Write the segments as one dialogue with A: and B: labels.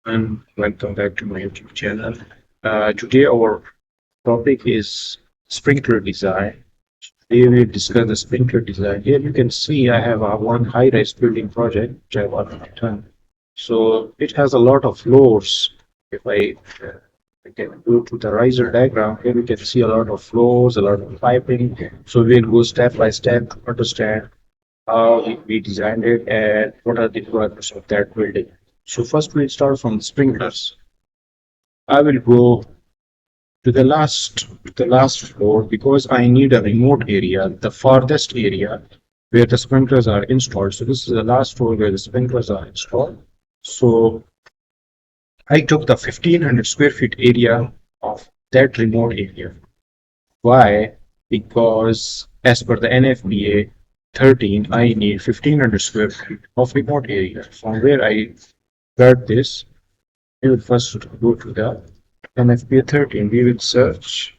A: And welcome back to my YouTube channel. Today our topic is sprinkler design. Today we discuss the sprinkler design. Here you can see I have one high-rise building project which I've already done. So it has a lot of floors. If I can go to the riser diagram, here you can see a lot of floors, a lot of piping. So we'll go step by step to understand how we designed it and what are the requirements of that building. So first we'll start from the sprinklers. I will go to the last floor because I need a remote area, the farthest area where the sprinklers are installed. So this is the last floor where the sprinklers are installed. So I took the 1500 square feet area of that remote area. Why? Because as per the NFPA 13, I need 1500 square feet of remote area. From where I got this, we will first go to the NFPA 13. We will search.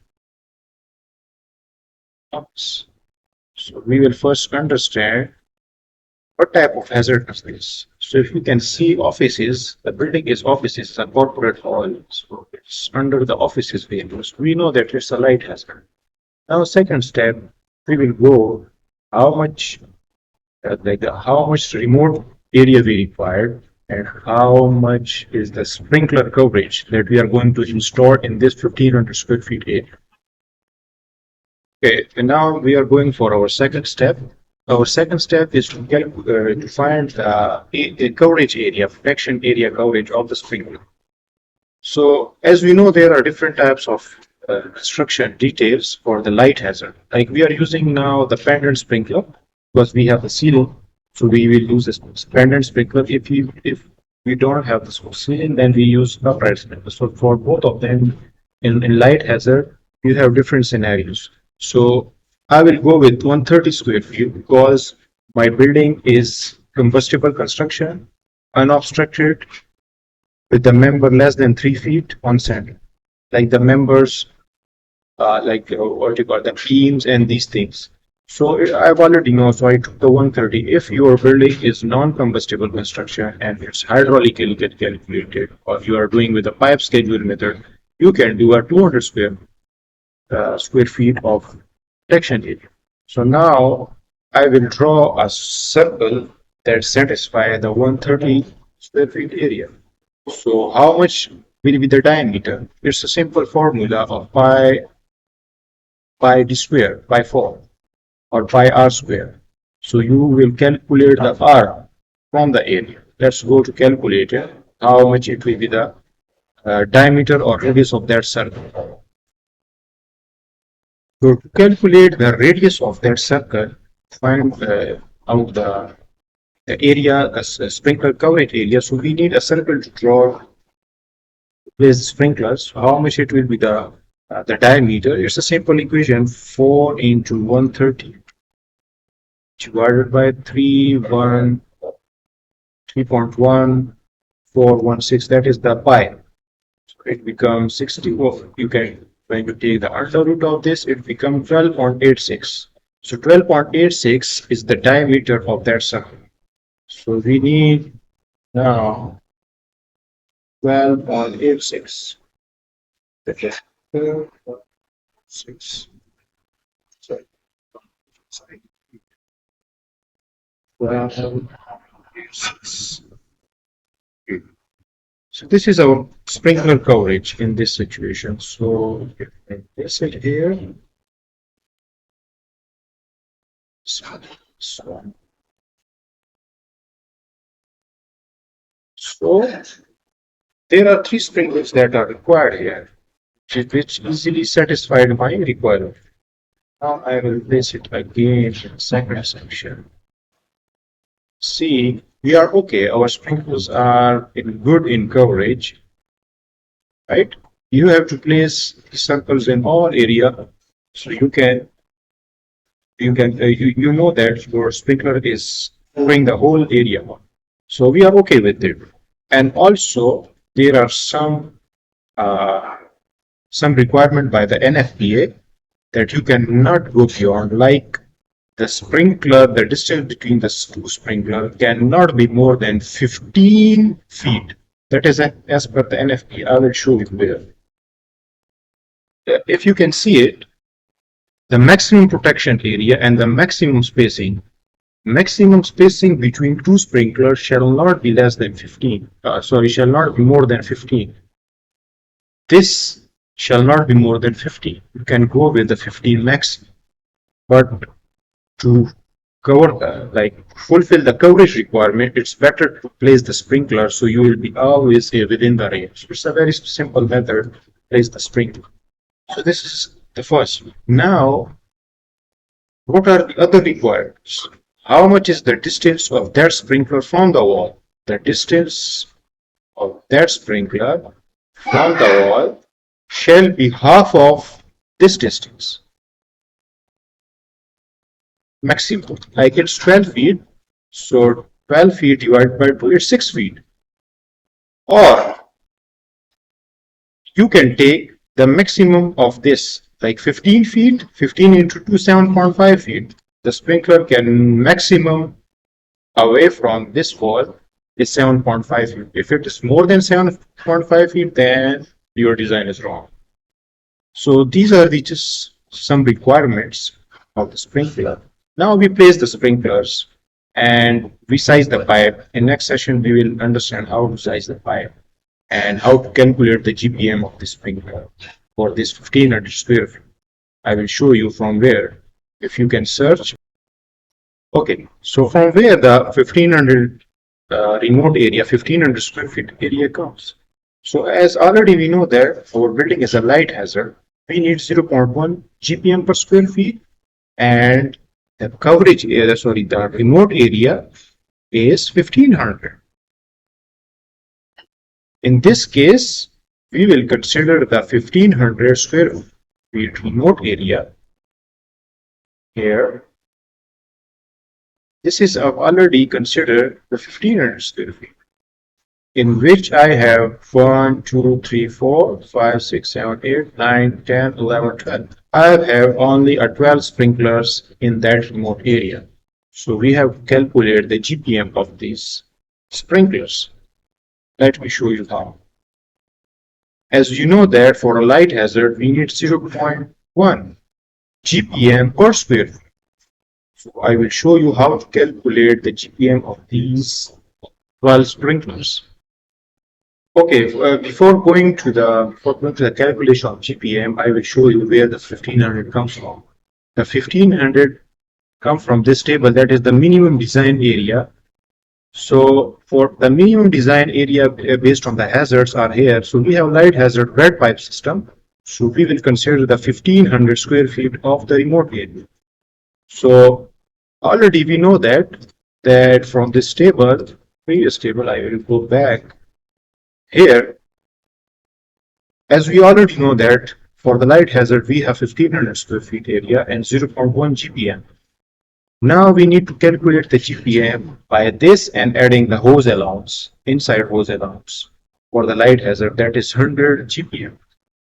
A: Oops. So we will first understand what type of hazard is this. So if you can see offices, the building is offices, a corporate hall. So it's under the offices windows. We know that it's a light hazard. Now, second step, we will go how much, how much remote area we require and how much is the sprinkler coverage that we are going to install in this 1500 square feet area. Okay, and now we are going for our second step. Our second step is to find the coverage area, protection area coverage of the sprinkler. So as we know, there are different types of construction details for the light hazard. Like we are using now the pendant sprinkler because we have the ceiling, so we will use this pendant sprinkler. If we don't have the ceiling, then we use upright sprinkler. So for both of them, in light hazard, you have different scenarios. So I will go with 130 square feet because my building is combustible construction, unobstructed, with the member less than 3 feet on center. Like the members, what you call the beams and these things. So I've already know, so I took the 130. If your building is non-combustible construction and it's hydraulically calculated, or you are doing with a pipe schedule method, you can do a 200 square feet of protection area. So now I will draw a circle that satisfies the 130 square feet area. So how much will be the diameter? It's a simple formula of pi d square by 4 or pi r square. So you will calculate the r from the area. Let's go to calculator. How much it will be the diameter or radius of that circle. So to calculate the radius of that circle, find out the area, sprinkler coverage area. So we need a circle to draw with sprinklers. How much it will be the diameter? It's a simple equation: 4 into 130 divided by 3.1416. That is the pi. So it becomes 64. You can, when you take the under root of this, it becomes 12.86. So 12.86 is the diameter of that circle. So we need now 12.86. That is 12.6. Sorry. 12.86. So this is our sprinkler coverage in this situation. So if I place it here, so there are 3 sprinklers that are required here, which easily satisfied my requirement. Now I will place it again in the second section. See, we are okay. Our sprinklers are good in coverage, right? You have to place circles in all area, so you know that your sprinkler is covering the whole area. So we are okay with it. And also there are some requirement by the NFPA that you cannot go beyond, like the sprinkler, the distance between the two sprinkler cannot be more than 15 feet. That is as per the NFPA. I will show you where. If you can see it, the maximum protection area and the maximum spacing between two sprinklers shall not be less than 15. Shall not be more than 15. This shall not be more than 15. You can go with the 15 max, but to cover fulfill the coverage requirement, it's better to place the sprinkler so you will be always within the range. It's a very simple method to place the sprinkler. So this is the first. Now, what are the other requirements? How much is the distance of that sprinkler from the wall? The distance of that sprinkler from the wall shall be half of this distance. Maximum, like it's 12 feet, so 12 feet divided by 2 is 6 feet. Or you can take the maximum of this, like 15 feet, 15 into 2, 7.5 feet. The sprinkler can maximum away from this wall is 7.5 feet. If it is more than 7.5 feet, then your design is wrong. So these are just some requirements of the sprinkler. Now we place the sprinklers and we size the pipe. In next session, we will understand how to size the pipe and how to calculate the GPM of the sprinkler for this 1500 square feet. I will show you from where. If you can search. Okay, so from where the 1500 remote area, 1500 square feet area comes. So as already we know that our building is a light hazard, we need 0.1 GPM per square feet, and the coverage area, the remote area is 1500. In this case, we will consider the 1500 square feet remote area here. This is already considered the 1500 square feet, in which I have 1, 2, 3, 4, 5, 6, 7, 8, 9, 10, 11, 12. I have only 12 sprinklers in that remote area. So we have calculated the GPM of these sprinklers. Let me show you how. As you know that for a light hazard, we need 0.1 GPM per square feet. So I will show you how to calculate the GPM of these 12 sprinklers. Okay, before going to the calculation of GPM, I will show you where the 1500 comes from. The 1500 comes from this table, that is the minimum design area. So for the minimum design area based on the hazards are here. So we have light hazard red pipe system. So we will consider the 1500 square feet of the remote area. So already we know that from this table, previous table, I will go back here. As we already know that for the light hazard, we have 1500 square feet area and 0.1 GPM. Now we need to calculate the GPM by this and adding the hose allowance, inside hose allowance for the light hazard, that is 100 GPM.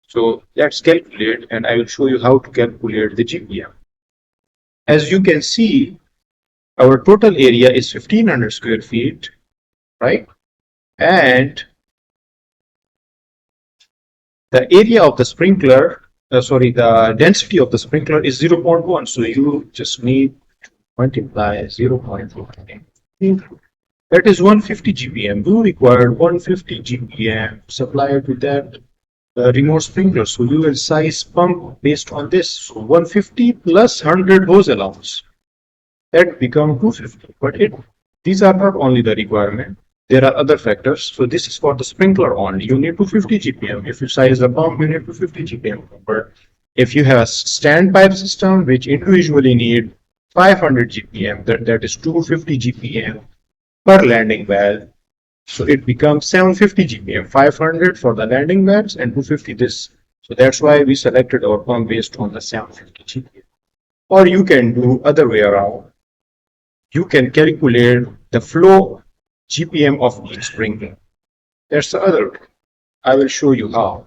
A: So let's calculate, and I will show you how to calculate the GPM. As you can see, our total area is 1500 square feet, right? And the area of the sprinkler, the density of the sprinkler is 0.1. So you just need to multiply 0.1. That is 150 GPM. We require 150 GPM supplied to that remote sprinkler. So you will size pump based on this. So 150 plus 100 hose allowance. That become 250. But these are not only the requirement. There are other factors. So this is for the sprinkler only. You need 250 GPM. If you size the pump, you need 250 GPM. But if you have a standpipe system, which individually need 500 GPM, that is 250 GPM per landing valve. So it becomes 750 GPM, 500 for the landing valves and 250 this. So that's why we selected our pump based on the 750 GPM. Or you can do other way around. You can calculate the flow GPM of each sprinkler. That's the other way. I will show you how.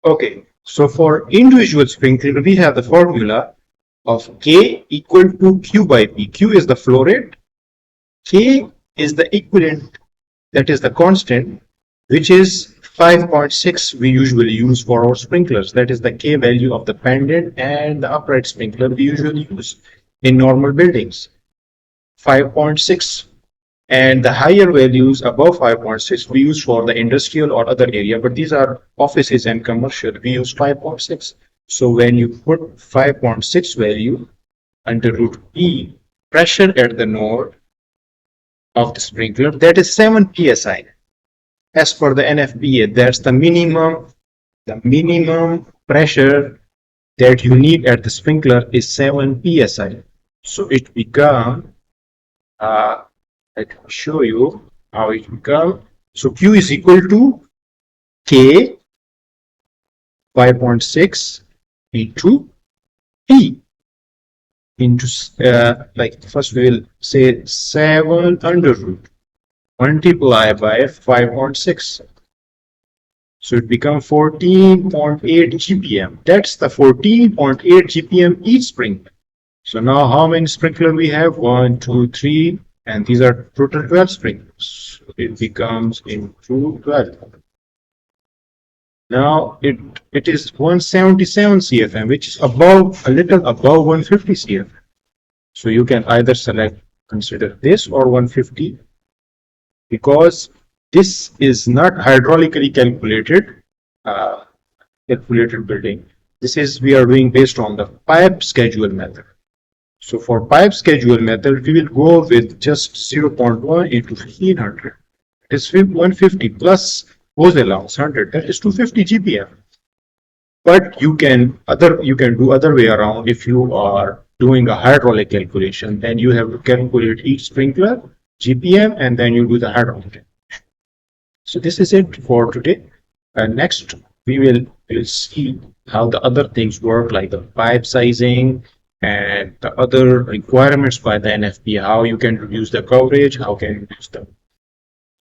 A: Okay, so for individual sprinkler, we have the formula of K equal to Q by P. Q is the flow rate. K is the equivalent that is the constant, which is 5.6 we usually use for our sprinklers. That is the K value of the pendant and the upright sprinkler we usually use in normal buildings. 5.6. And the higher values above 5.6 we use for the industrial or other area, but these are offices and commercial. We use 5.6. So when you put 5.6 value under root P, pressure at the node of the sprinkler, that is 7 psi. As per the NFPA, that's the minimum pressure that you need at the sprinkler is 7 psi. So it becomes, let me show you how it becomes. So Q is equal to K 5.6 into P into, like first we will say 7 under root multiply by 5.6. So it becomes 14.8 GPM. That's the 14.8 GPM each sprinkler. So now how many sprinklers we have? 1, 2, 3, and these are total 12 sprinklers. So it becomes into 12. Now it is 177 CFM, which is above, a little above 150 CFM. So you can either consider this or 150, because this is not hydraulically calculated building. This is, we are doing based on the pipe schedule method. So for pipe schedule method, we will go with just 0.1 into 1500. It is 150 plus hose allowance 100. That is 250 GPM. But you can do other way around. If you are doing a hydraulic calculation, then you have to calculate each sprinkler GPM and then you do the hydraulic calculation. So this is it for today. Next we will see how the other things work, like the pipe sizing and the other requirements by the NFPA, how you can reduce the coverage, how can you reduce the,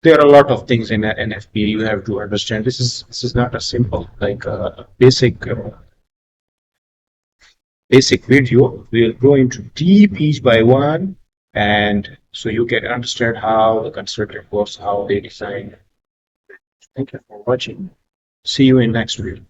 A: there are a lot of things in NFPA you have to understand. This is not a simple, like basic video. We'll go into deep each by one, and so you can understand how the constructor works, how they design. Thank you for watching. See you in next video.